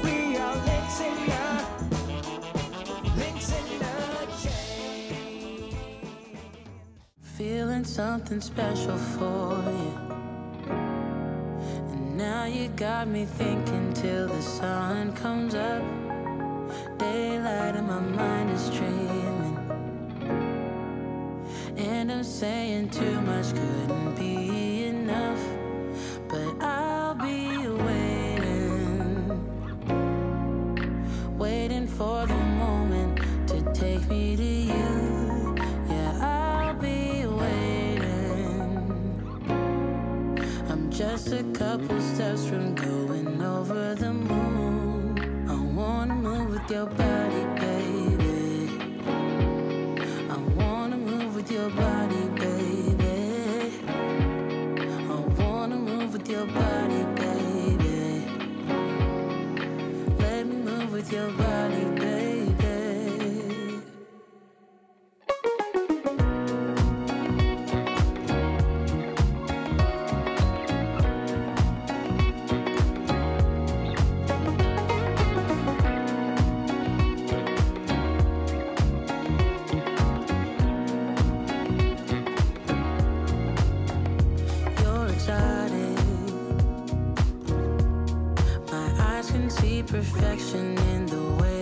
We are links in the chain. Feeling something special for you. And now you got me thinking till the sun comes up. Daylight and my mind is dreaming. And I'm saying too much couldn't be enough. But I'll be waiting for the moment to take me to you. Yeah, I'll be waiting. I'm just a couple steps from going over the moon. I wanna move with your body, baby. I wanna move with your body, baby. I wanna move with your body, baby. Let me move with your body, baby. Perfection in the way